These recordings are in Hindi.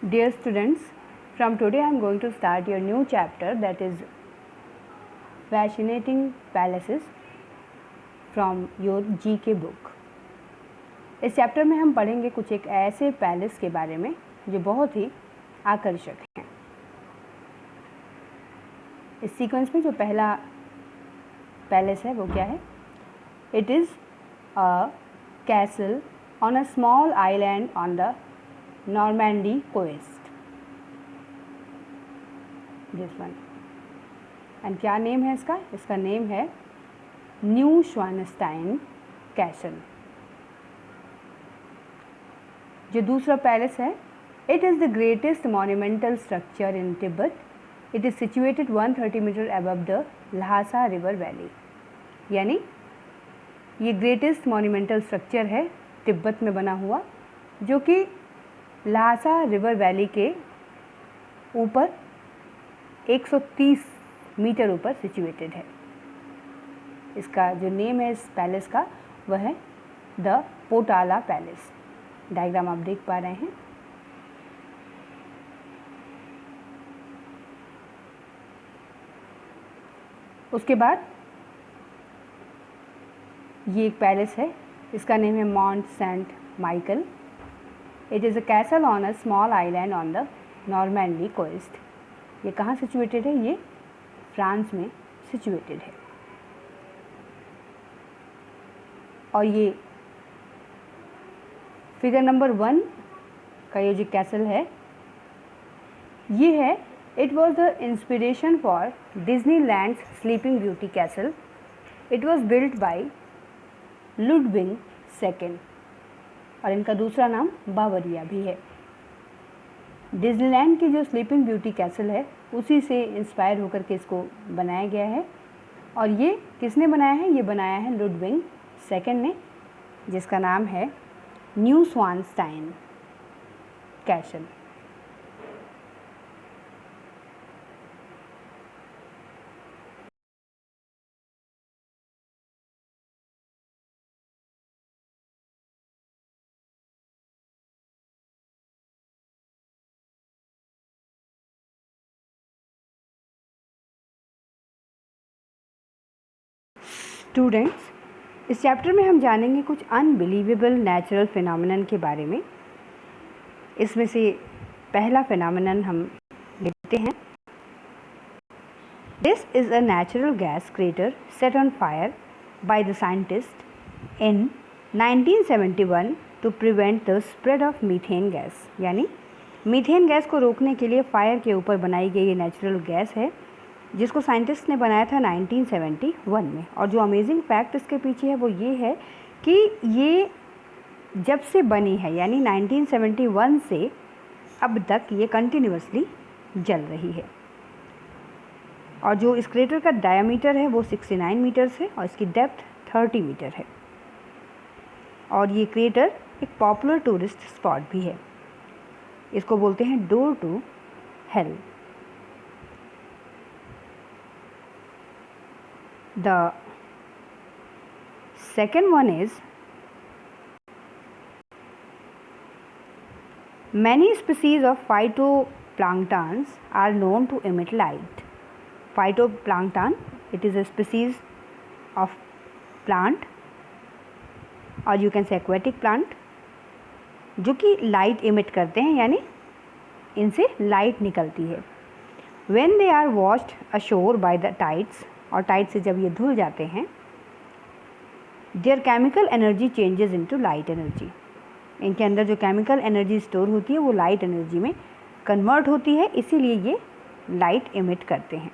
Dear students, from today I am going to start your new chapter, that is Fascinating Palaces from your GK book. इस चैप्टर में हम पढ़ेंगे कुछ एक ऐसे पैलेस के बारे में जो बहुत ही आकर्षक हैं. इस सीक्वेंस में जो पहला पैलेस है वो क्या है? It is a castle on a small island on the Normandy coast. This one. And क्या नेम है इसका? इसका नेम है न्यू श्वानस्टाइन कैसल. जो दूसरा पैलेस है, it is the greatest monumental structure in Tibet. It is situated 130 metre above the Lhasa river valley. यानी ये ग्रेटेस्ट मॉन्यूमेंटल स्ट्रक्चर है तिब्बत में बना हुआ, जो कि ल्हासा रिवर वैली के ऊपर 130 मीटर ऊपर सिचुएटेड है. इसका जो नेम है इस पैलेस का वह है द पोटाला पैलेस. डायग्राम आप देख पा रहे हैं. उसके बाद ये एक पैलेस है, इसका नेम है Mount Saint Michael. It is a castle on a small island on the Normandy coast. ये कहाँ सिचुएटेड है? ये फ्रांस में सिचुएटेड है. और ये फिगर नंबर 1 का ये जो कैसल है ये है, it was the inspiration for Disneyland's sleeping beauty castle. It was built by Ludwig II और इनका दूसरा नाम बावरिया भी है. डिज्नीलैंड की जो स्लीपिंग ब्यूटी कैसल है उसी से इंस्पायर होकर के इसको बनाया गया है. और ये किसने बनाया है? ये बनाया है लुडविग II ने, जिसका नाम है न्यू श्वानस्टाइन कैसल. स्टूडेंट्स, इस चैप्टर में हम जानेंगे कुछ अनबिलीवेबल नेचुरल फिनोमेनन के बारे में. इसमें से पहला फिनोमेनन हम लेते हैं. This is a natural gas crater set on fire by the scientist in 1971 to prevent the spread of methane gas. यानी मीथेन गैस को रोकने के लिए फायर के ऊपर बनाई गई ये नेचुरल गैस है, जिसको साइंटिस्ट ने बनाया था 1971 में. और जो अमेजिंग फैक्ट इसके पीछे है वो ये है कि ये जब से बनी है, यानी 1971 से अब तक ये कंटिन्यूअसली जल रही है. और जो इस क्रेटर का डायमीटर है वो 69 मीटर्स है और इसकी डेप्थ 30 मीटर है. और ये क्रेटर एक पॉपुलर टूरिस्ट स्पॉट भी है. इसको बोलते हैं door to hell. The second one is, many species of phytoplanktons are known to emit light. Phytoplankton, it is a species of plant or you can say aquatic plant, जो कि लाइट इमिट करते हैं, यानी इनसे लाइट निकलती है. When they are washed ashore by the tides, और टाइड से जब ये धुल जाते हैं, there chemical energy changes into light energy. इनके अंदर जो केमिकल एनर्जी स्टोर होती है वो लाइट एनर्जी में कन्वर्ट होती है, इसीलिए ये लाइट इमिट करते हैं.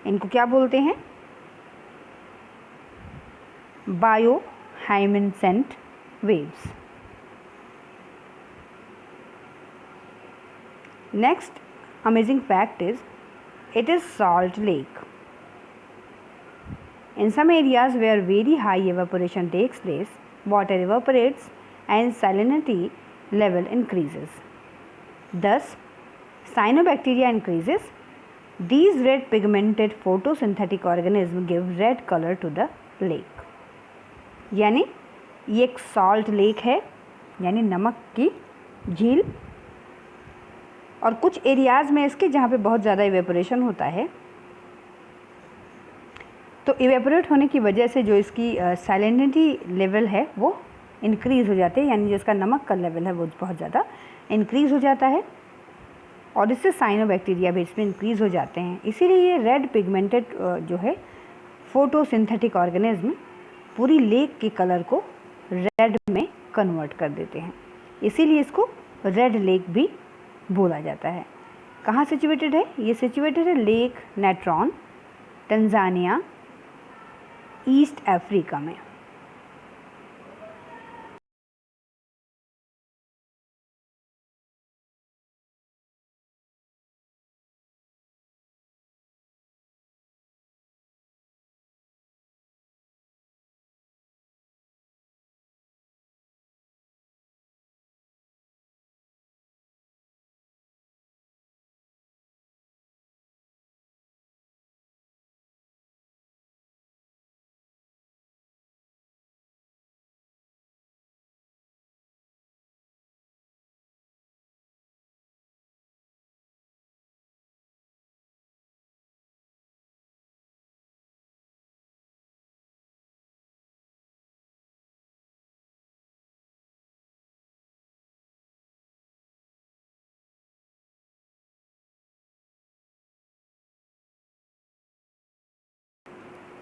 इनको क्या बोलते हैं? Bioluminescent waves. Next amazing fact is, it is salt lake. In some areas where very high evaporation takes place, water evaporates and salinity level increases. Thus, cyanobacteria increases. These red pigmented photosynthetic organisms give red color to the lake. यानी ये एक salt lake है यानी नमक की झील। और कुछ एरियाज़ में इसके जहाँ पे बहुत ज़्यादा इवेपोरेशन होता है, तो इवेपोरेट होने की वजह से जो इसकी सैलिनिटी लेवल है वो इंक्रीज़ हो जाते हैं, यानी जो इसका नमक का लेवल है वो बहुत ज़्यादा इंक्रीज़ हो जाता है और इससे साइनोबैक्टीरिया भी इसमें इंक्रीज़ हो जाते हैं। इसीलिए ये रेड पिगमेंटेड जो है फोटोसिंथेटिक ऑर्गेनिज्म पूरी लेक के कलर को रेड में कन्वर्ट कर देते हैं, इसीलिए इसको रेड लेक भी बोला जाता है। कहाँ सिचुएटेड है? ये सिचुएटेड है lake Natron, Tanzania, east Africa में।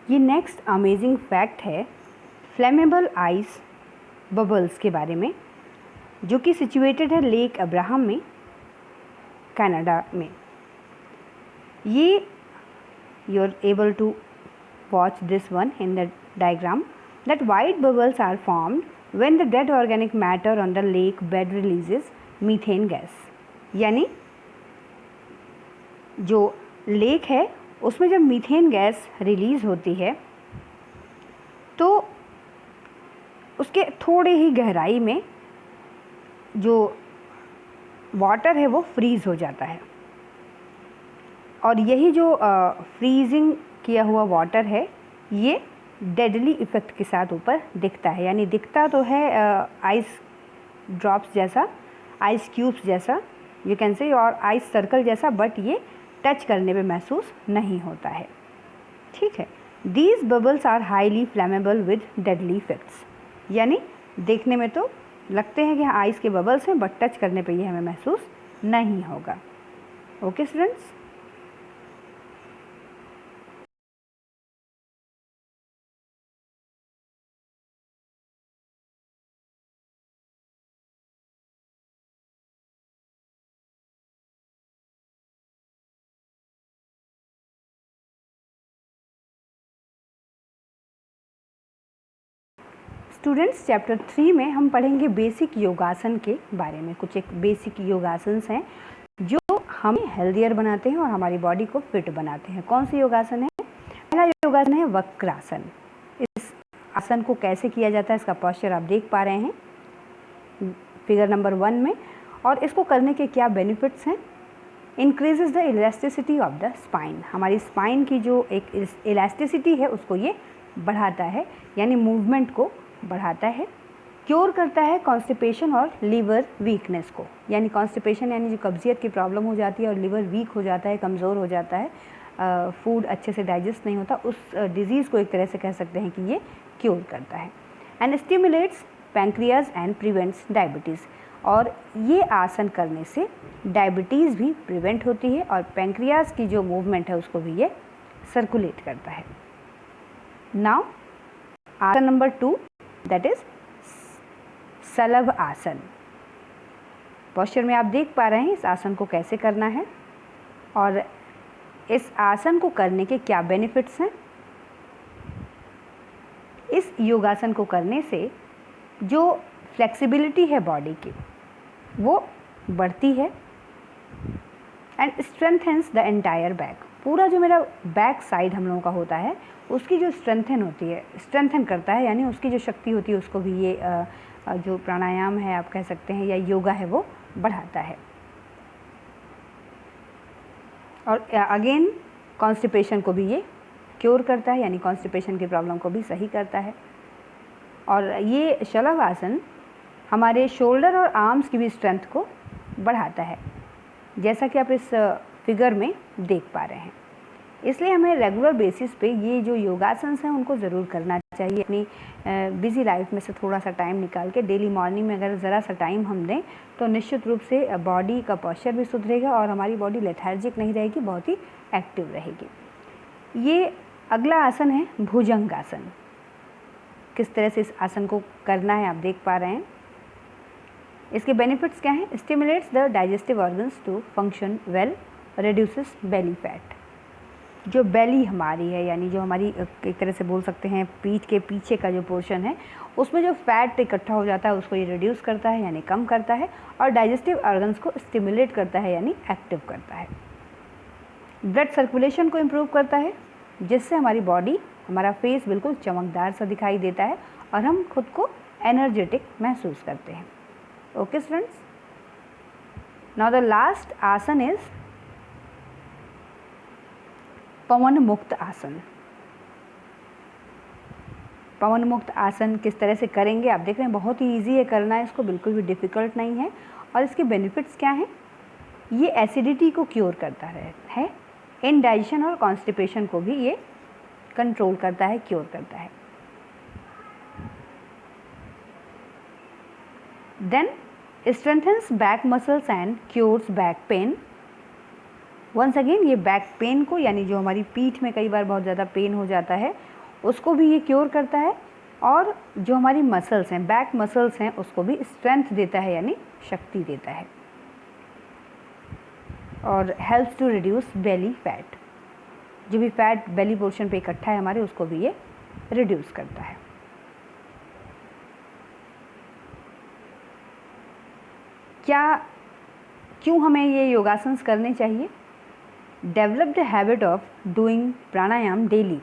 ये नेक्स्ट अमेजिंग फैक्ट है फ्लेमेबल आइस बबल्स के बारे में, जो कि सिचुएटेड है लेक अब्राहम में, कनाडा में। ये you are able to watch this one in the diagram that white bubbles are formed when the dead organic matter on the lake bed releases methane gas. यानी जो लेक है उसमें जब मीथेन गैस रिलीज़ होती है तो उसके थोड़े ही गहराई में जो वाटर है वो फ्रीज़ हो जाता है, और यही जो फ्रीजिंग किया हुआ वाटर है ये डेडली इफ़ेक्ट के साथ ऊपर दिखता है। यानी दिखता तो है आइस ड्रॉप्स जैसा, आइस क्यूब्स जैसा यू कैन से, और आइस सर्कल जैसा, बट ये टच करने पे महसूस नहीं होता है। ठीक है। These bubbles are highly flammable with deadly effects. यानी देखने में तो लगते हैं कि हाँ आइस के बबल्स हैं, बट टच करने पे ये हमें महसूस नहीं होगा। Okay students. स्टूडेंट्स चैप्टर 3 में हम पढ़ेंगे बेसिक योगासन के बारे में। कुछ एक बेसिक योगासन्स हैं जो हमें हेल्दियर बनाते हैं और हमारी बॉडी को फिट बनाते हैं। कौन सी योगासन है? पहला योगासन है वक्रासन। इस आसन को कैसे किया जाता है इसका पोस्चर आप देख पा रहे हैं फिगर नंबर 1 में। और इसको करने के क्या बेनिफिट्स हैं? Increases the elasticity of the spine. हमारी स्पाइन की जो एक इलास्टिसिटी है उसको ये बढ़ाता है, यानी मूवमेंट को बढ़ाता है। क्योर करता है कॉन्स्टिपेशन और लीवर वीकनेस को। यानी कॉन्स्टिपेशन यानी जो कब्जियत की प्रॉब्लम हो जाती है और लीवर वीक हो जाता है, कमज़ोर हो जाता है, फूड अच्छे से डाइजेस्ट नहीं होता, उस डिज़ीज़ को एक तरह से कह सकते हैं कि ये क्योर करता है। And stimulates pancreas and prevents diabetes. और ये आसन करने से डायबिटीज़ भी प्रिवेंट होती है और पैंक्रियाज की जो मूवमेंट है उसको भी ये सर्कुलेट करता है। नाउ आसन नंबर 2 दैट इज सलभ आसन। पोस्चर में आप देख पा रहे हैं इस आसन को कैसे करना है और इस आसन को करने के क्या बेनिफिट्स हैं। इस योगासन को करने से जो फ्लेक्सिबिलिटी है बॉडी की वो बढ़ती है and strengthens the entire back. पूरा जो मेरा बैक साइड हम लोगों का होता है उसकी जो स्ट्रेंथन करता है, यानी उसकी जो शक्ति होती है उसको भी ये जो प्राणायाम है आप कह सकते हैं या योगा है वो बढ़ाता है। और अगेन कॉन्स्टिपेशन को भी ये क्योर करता है, यानी कॉन्स्टिपेशन की प्रॉब्लम को भी सही करता है। और ये शलभ आसन हमारे शोल्डर और आर्म्स की भी स्ट्रेंथ को बढ़ाता है, जैसा कि आप इस फिगर में देख पा रहे हैं। इसलिए हमें रेगुलर बेसिस पे ये जो योगासन हैं उनको ज़रूर करना चाहिए। अपनी बिज़ी लाइफ में से थोड़ा सा टाइम निकाल के डेली मॉर्निंग में अगर ज़रा सा टाइम हम दें तो निश्चित रूप से बॉडी का पोस्चर भी सुधरेगा और हमारी बॉडी लेथार्जिक नहीं रहेगी, बहुत ही एक्टिव रहेगी। ये अगला आसन है भुजंगासन। किस तरह से इस आसन को करना है आप देख पा रहे हैं। इसके बेनिफिट्स क्या हैं? Stimulates the digestive organs to function well, reduces belly fat. जो बेली हमारी है, यानी जो हमारी एक तरह से बोल सकते हैं पीठ के पीछे का जो पोर्शन है, उसमें जो फैट इकट्ठा हो जाता है उसको ये रिड्यूस करता है यानी कम करता है, और डाइजेस्टिव ऑर्गन्स को स्टिमुलेट करता है यानी एक्टिव करता है। ब्लड सर्कुलेशन को इम्प्रूव करता है, जिससे हमारी बॉडी, हमारा फेस बिल्कुल चमकदार सा दिखाई देता है और हम खुद को एनर्जेटिक महसूस करते हैं। Okay students, now the last आसन इज पवन मुक्त आसन। पवन मुक्त आसन किस तरह से करेंगे आप देख रहे हैं, बहुत ही ईजी है करना, इसको बिल्कुल भी डिफ़िकल्ट नहीं है। और इसके बेनिफिट्स क्या हैं? ये एसिडिटी को क्योर करता है, इनडाइजेशन और कॉन्स्टिपेशन को भी ये कंट्रोल करता है, क्योर करता है। Then strengthens back muscles and cures back pain. Once again ये बैक पेन को, यानी जो हमारी पीठ में कई बार बहुत ज़्यादा पेन हो जाता है, उसको भी ये क्योर करता है, और जो हमारी मसल्स हैं, बैक मसल्स हैं, उसको भी स्ट्रेंथ देता है यानी शक्ति देता है। और helps to reduce belly fat. जो भी फैट बेली पोर्शन पे इकट्ठा है हमारे, उसको भी ये रिड्यूस करता है। क्यों हमें ये योगासन्स करने चाहिए? Develop the habit of doing pranayama daily.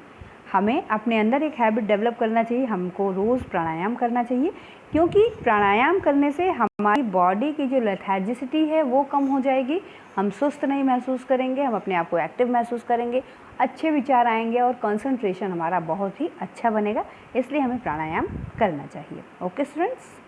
हमें अपने अंदर एक हैबिट डेवलप करना चाहिए, हमको रोज़ प्राणायाम करना चाहिए, क्योंकि प्राणायाम करने से हमारी बॉडी की जो लेथार्जिसिटी है वो कम हो जाएगी, हम सुस्त नहीं महसूस करेंगे, हम अपने आप को एक्टिव महसूस करेंगे, अच्छे विचार आएंगे और कंसंट्रेशन हमारा बहुत ही अच्छा बनेगा। इसलिए हमें प्राणायाम करना चाहिए। Okay students.